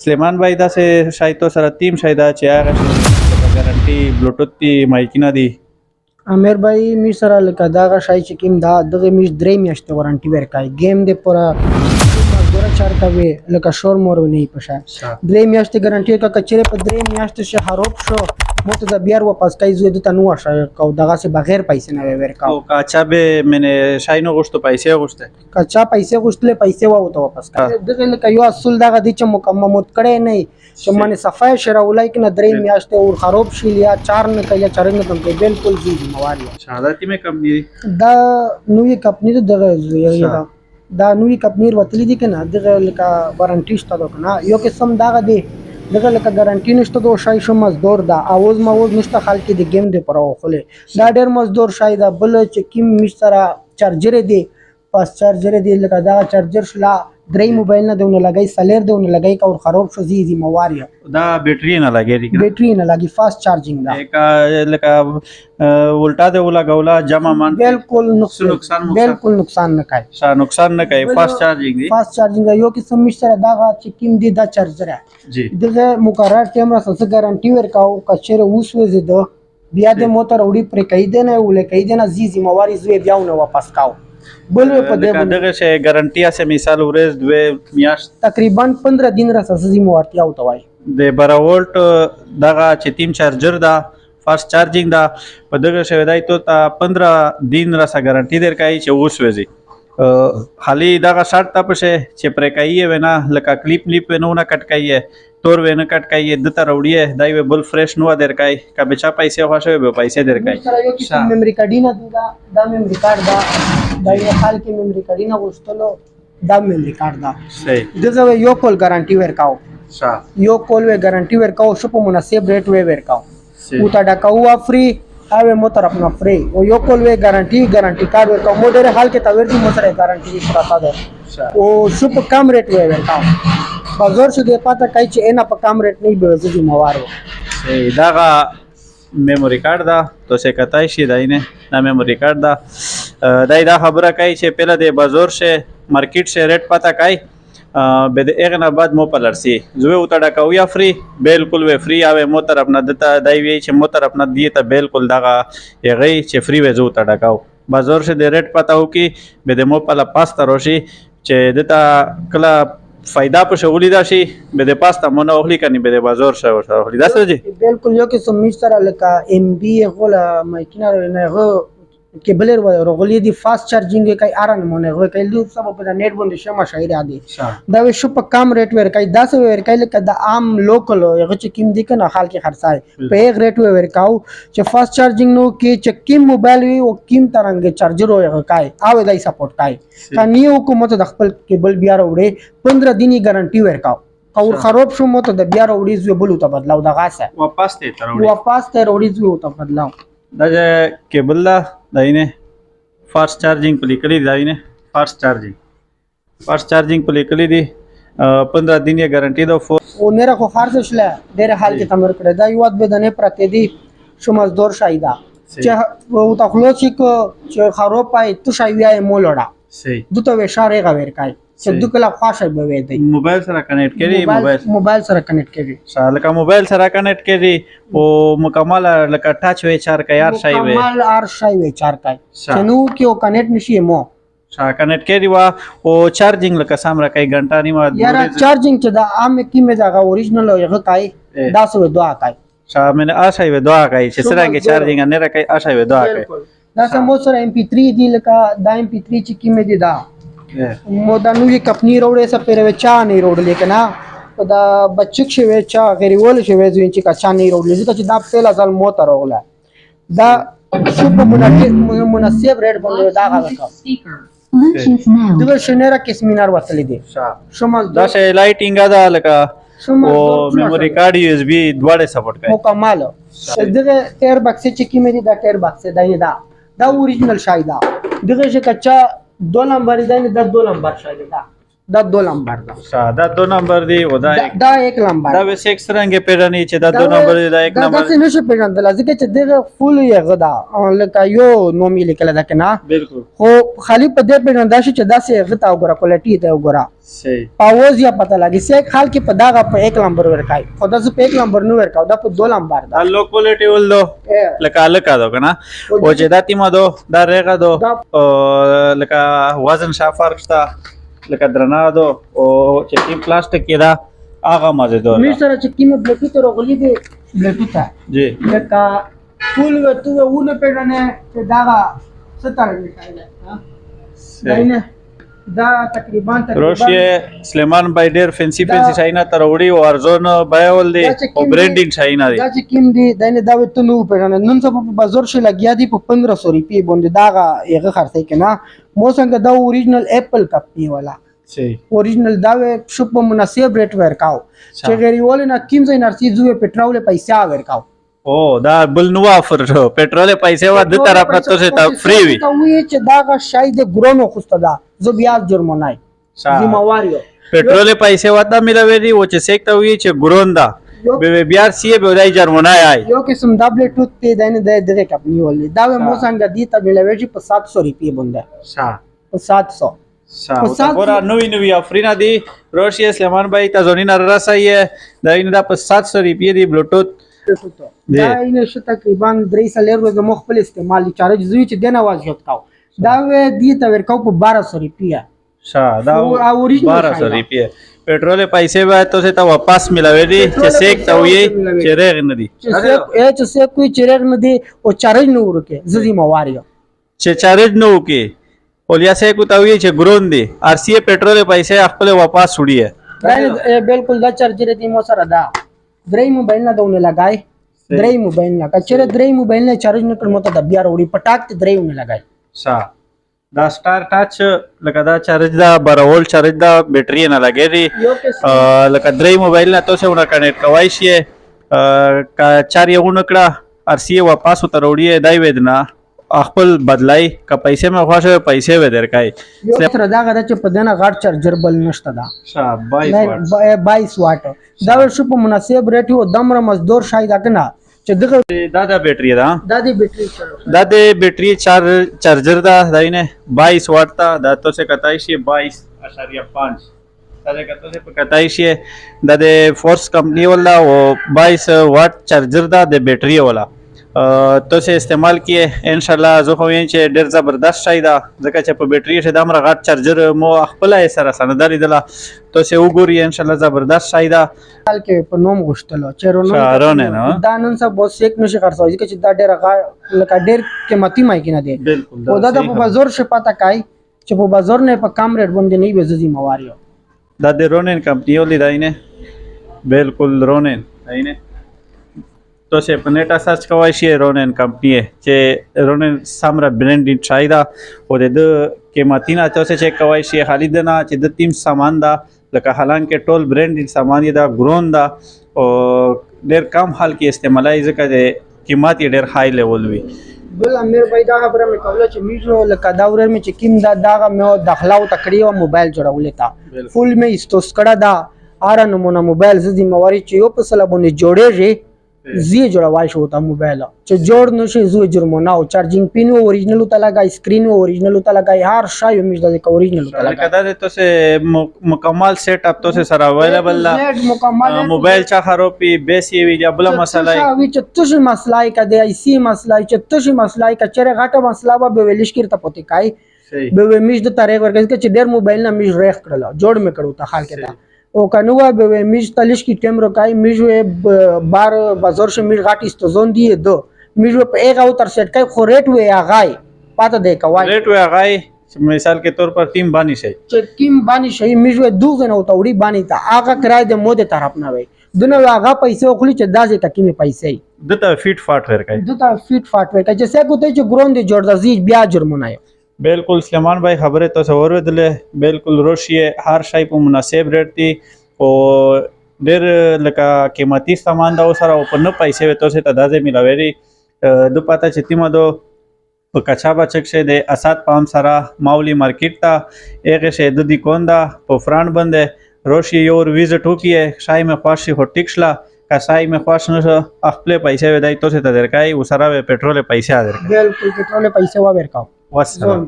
سلیمان بھائی دا سه شایتو سره تیم شایدا چې هغه شي ګارانټي بلوټوث دی مایکونه دی امیر بھائی می سره لکه داغه شای چې کیم دا دغه می درې میاشتې وارانټي ورکای گیم د پورا مزدور چار کوي لکه شور مور نه پښه درې میاشتې ګارانټي کا کچره په درې میاشتې شه خراب شو مو ته بیا واپس کای زو د تنو شای کو دغه سه بغیر پیسې نه ورکاو او کاچا به منه شاینو غوښته پیسې غوښته کچا پیسې غوښتل پیسې واو ته واپس کای دغه لکه یو اصل دغه د چې مکمل مت کړي نه چې منه صفای شره ولای کنه درې میاشتې اور خراب شي یا چار نه کای چرنګ تم کې بالکل زی مواري شهادتي مې کم دي دا نوې کمپنی دغه دا نوې کمپنی ورتلې دي کنه دغه لکه وارانټي شته دا کنه یو قسم دغه دی دغه لکه ګارانټي نشته دوه شای شو مزدور دا اواز ماوز نشته خلک د گیم دی پر اوخله دا ډېر مزدور شای دا بل چې کیم مشترا چارجر دی پاس چارجر دی لکه دا چارجر شلا درې موبایل نه دونه لګای سلیر دونه لګای کا خراب شو زی مواریا دا بیټری نه لګی بیټری نه لګي فاست چارجینګ دا یک لکه الټا دی ولا غولا جمع مان بالکل نقصان نه کوي نقصان نه کوي فاست چارجینګ دی فاست چارجینګ یو قسم مشترا دا چې کیم دی دا چارجر جی دغه مقرر ټیم را سره ګارانټي ورکاو کچره اوس وزیدو بیا د موټر وړي پر کیدنه نه ولې کیدنه زی مواري زوی بیا نه واپس کاو بل په دغه شی ګارانټي اسه مثال ورځ دوه میاشت تقریبا 15 دن را سره زی موارتیا او توای د 12 وولټ دغه چې تیم چارجر دا فاست چارجینګ دا په دغه شی دای ته 15 دن را سره ګارانټي درکای چې اوس وځي خالی دغه شرط ته پشه چې پرکایي وینا لکه کلیپ ونه کټکایي تور ونه کټکایي د تر وړي دای بل فرش نو درکای کبه چا پیسې خوښوي به پیسې درکای سره یو کیسه میموري کارت نه دا میموري کارت دا یو حال کې میموري کارت نه غوښتلو دا میموري کارت دا صحیح دغه یو کول ګارانټي ورکاو یو کول و ګارانټي ورکاو شو په مناسب ریټ و ورکاو او تا ډکاو فری اوه مو طرف نه فری او یو کول و ګارانټي کارت ورکاو مو ډېر حال کې تاور دي مو سره ګارانټي پراته ده او شو په کم ریټ و ورکاو بازار شو د پاته کای چې انا په کم ریټ نه به زی موارو صحیح دغه میموري کارت دا تو څه کتای شي داینه دا میموري کارت دا دا خبره کوي چې پهله د بازار شه مارکیټ شه ریټ پتا کوي به د اغه بعد مو پلرسي زوی وتړه کوي فری بالکل و فری اوه مو طرف نه دته دای وی چې مو طرف نه دی ته بالکل دغه یغی چې فری و زو تړه کاو بازار شه د ریټ پتا وو کی به د مو پلا پاستا روشي چې دته کلا فائدہ په شغلی دا شي به د پاستا مونږ اوخلی کني به د بازار شو اوخلی دا څه دي بالکل یو کې سم مشتره لکه ام بي غولا ماکینه نه غو کیبلر ورغلی دی فاست چارجینګ کوي ارن مونږ غو کوي لو سبب په نیټ باندې شمه شاعر عادي دا شو په کم ریټ ور کوي 10 ور کوي لکه د عام لوکل یو چې کیم دي کنه خال کې خرڅای په یک ریټ ور کاو چې فاست چارجینګ نو کې چې کیم موبایل وي او کیم ترنګ چارجر وي کوي او دای سپورټ کوي کني حکومت د خپل کیبل بیا وروړي 15 دني ګارانټي ور کاو او خراب شو مو ته د بیا وروړي زو بلو ته بدلاو دغه سه واپس ته وروړي زو ته بدلاو دا کیبل لا داینه فاست چارجینګ په لیکلي داینه فاست چارجینګ په لیکلي دي 15 دن یې ګارانټي ده او نه راخو خارج شله ډېر حال کې تمر کړه دا یو وخت به دنه پرته دي شو مزدور شایدا چې او تخلص چې خراب پای تو شایوي مولړه صحیح دوته وشاره غویر کای چې دوکلا خاصه به وي دی موبایل سره کنیکټ کړي موبایل سره کنیکټ کړي سره موبایل سره کنیکټ کړي او مکمل لکه ټاچ وي چار کا یار شای وي مکمل ار شای وي چار کا چنو کې او کنیکټ نشي مو کنیکټ کړي وا او چارجینګ لکه سامره کوي غنټه نیمه یاره چارجینګ چې دا عام کې مې دا اوریجنل یو کای 10 دعا کای شامل آشای و دعا کوي چې سره کې چارجینګ نه راکای آشای و دعا کوي دا سمو سره MP3 دی لکه دا MP3 چې کې مې دی دا مو دا نوې کمپنی وروړې سره پیره چا نه وروړل کنه دا بچک شوی چا غریول شوی ځین چې کا چا نه وروړل چې دا په لازم موټر وروړل دا شو په مناسب ریټ باندې دا غواړم دغه شنیرا کې سیمینار وتلې دي شمال دا شی لایټینګ دا لکه او میموري کارت یو اس بي دواړه سپورټ کوي مکمل دغه ټایر باکس چې کې مې دا ټایر باکس دا اوریجنل شای دا دغه چې کچا 2 نمبر دی نه د 2 نمبر شای دا دا 2 لمبر ده دا 2 نمبر دی او دا دا 1 لمبر دا وسه یک څرنګه پیژنې چې دا 2 نمبر دی دا 1 دا نمبر داسې نشي پیژندل ځکه چې دغه فول یې غدا لکه یو نوم یې لیکل ده کنه بالکل خو خالی په دې پیژندا شي چې داسې غتا وګړه کوالټي ته وګړه صحیح پاوز یا پته لګي سې خال کې په داغه په 1 لمبر ورکای خو دا په 1 لمبر نو ورکاو دا په 2 لمبر دا ده لو کوالټي ول دو لکه الکا دو کنه او چې دا تیمه دو دا ریغه دو لکه وزن شافر شتا لکه درنا دو او چې تیم پلاستیک کې دا هغه مزه دو می سره چې کیمه بلوټوث راغلی دی بلوټوث جی لکه فول ورته ونه پیژنې چې داغه 70 میټایله داینه دا تقریبا روشیه سلیمان بای ډیر فنسی شاینا تروړي او ارزون بایول دی او برانډینګ شاینا دی دا چې کیم دی داینه دا وته نو پیژنې نن څه په بازار شي لګیا دی په 1500 روپیه باندې داغه یغه خرڅي کنه مو څنګه دا اوریجنل اپل کمپنی والا صحیح اوریجنل دا شو په مناسب ریټ ورکاو چې غریوال نه کیم ځای نرسي زوې پټرول پیسې ورکاو او دا بل نو افر پټرول پیسې وا د طرف نه ته ته فری وي ته وی چې دا شاید ګرونو خوسته دا زو بیا جرمنای ذمہواریو پټرول پیسې وا دا ملوي دي او چې سیک ته وی چې ګرون دا به بیا سی به دای جرمنای آی یو قسم دا بلوټوث ته دنه د دغه کمپنی ولې دا مو څنګه دی ته ملوي چې په 700 روپیه باندې په 700 پورا نوی افرینا دی روشیه سلیمان بای تازونی نرسایه دا این دا په 700 روپیه دی بلوټوث دا اینه شو تقریبا 3 سالر ورځ مخبل استعمال چارج زوی چې دنه واجب کاو دا و دی ته ورکاو په 1200 روپیه دا 1200 روپیه پټرول پیسې وای ته ته واپس ملاوي دي چې سیک ته وي چې رغ نه دي چې سیک کوئی چرغ نه دي او چارج نه ورکه زدي مواریو چې چارج نه وکي اولیا سیک ته وي چې ګرون دي ار سی پټرول پیسې خپل واپس وړي بالکل دا چارجر دي مو سره دا درې موبایل نه دونه لګای درې موبایل نه کچره درې موبایل نه چارج نه کړ مو ته د بیا وړي پټاک ته درې نه لګای دا سٹار ټاچ لکه دا چارج دا 12 وولټ چارج دا بیټری نه لګی دی لکه درې موبایل نه تاسو ونه کنیکټ کوای شئ کا چار یو نکړه ارسی واپس وتروړی دای ودنا خپل بدلای کا پیسې مې خواشه پیسې و درکای سره دا غره چې په دنه غاټ چارجر بل نشته دا 22 واټ دا شو په مناسب ریټ او دمر مزدور شاید کنه چې دغه دا بیټری دا د بیټری دا د بیټری چارجر دا داینه 22 واټ تا دا تاسو کتای شي 22.5 دا کتو سے کتای شي دا د فورس کمپنی والا او 22 واټ چارجر دا د بیټری والا تاسو استعمال کیه ان شاء الله زه خو وین چې ډیر زبردست شای دا ځکه چې په بیټری شه د امر غټ چارجر مو خپل سره سنداري دلا تاسو وګورئ ان شاء الله زبردست شای دا حال کې په نوم غشتلو چیرونه نو دا نن سب بس یک نشي خرڅوي چې دا ډیر لکه ډیر قیمتي مای کنه دی بالکل او دا په بازار شه پتا کای چې په بازار نه په کم ریټ باندې نه وځي مواریو دا د رونن کمپنی ولې داینه بالکل رونن داینه تو سے په نیټه سرچ کوای شي رونن کمپنی چې رونن سمره برانډینګ چای دا او د قیمتي نه تاسو چیک کوای شي خالد نه چې د تیم سامان دا لکه حالانکه ټول برانډینګ سامان دا ګرون دا او ډیر کم حال کې استعمالای ځکه د قیمت ډیر های لیول وي بل امیر بھائی دا خبره مې کوله چې میجو لکه دا ورر مې چې کیم دا داغه مې داخلاو تکړی او موبایل جوړولې تا فول مې استوس کړه دا اره نمونه موبایل زدي مواري چې یو په سلا باندې جوړېږي زی جوړوای شو تا موبایل چې جوړ نشي زو جرمونه او چارجینګ پین اوریجنل ته لګای سکرین اوریجنل ته لګای هر شای مې د اوریجنل ته لګای کدا ته سه مکمل سیټ اپ ته سره اویلیبل لا موبایل چا خرابي بیسی وی یا بل مسله وی چې تاسو مسلای کده ای سی مسلای چې تاسو مسلای کچره غټه مسله به ویلش کړه پته کای به میش د تاریخ ورکړي چې ډیر موبایل نه میش ریخ کړل جوړ مې کړو ته حال کې او کنووا به میش تلش کی ټیم روکای میش بار بازار شه میش غاټ استزون دی دو میش په ایغه او تر سیټ کای خو ریټ وی اغای پاته دی کوای ریټ وی اغای مثال کے طور پر ټیم بانی شي چې ټیم بانی شي میش دوغه نو توړي بانی تا اغه کرای د مو د طرف نه وي دنه اغه پیسې خو چې دازه تکینه پیسې دته فیټ فاټ ورکای دته فیټ فاټ ورکای چې څنګه ته چې ګروند جوړ دزی بیا جرمونه بالکل سلیمان بھائی خبره تصور ودلې بالکل روشیه هر شای په مناسب ریټ دی او ډېر لکه قیمتي سامان دا سره په نه پیسې وته ته تدازه ملاوي د پتا چې تیمه دو په کچا بچک شه د اسات پام سره ماولی مارکیټ ته هغه شه د دی کوندا په فران باندې روشي یور ویزټ وکیه شای مې خواشي هو ټیکشلا کسای مې خوښ نشو خپل پیسې ودای تو ته درکای وسره پټرول پیسې درکای بالکل پټرول پیسې وا ورکاو والسلام